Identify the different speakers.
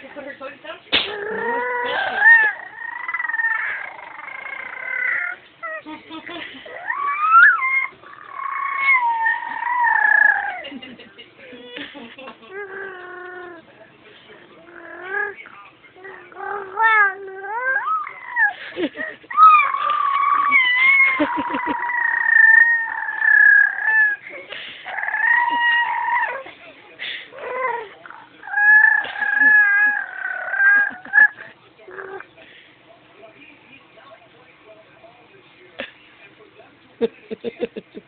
Speaker 1: to put her toys down?
Speaker 2: Ha ha ha ha.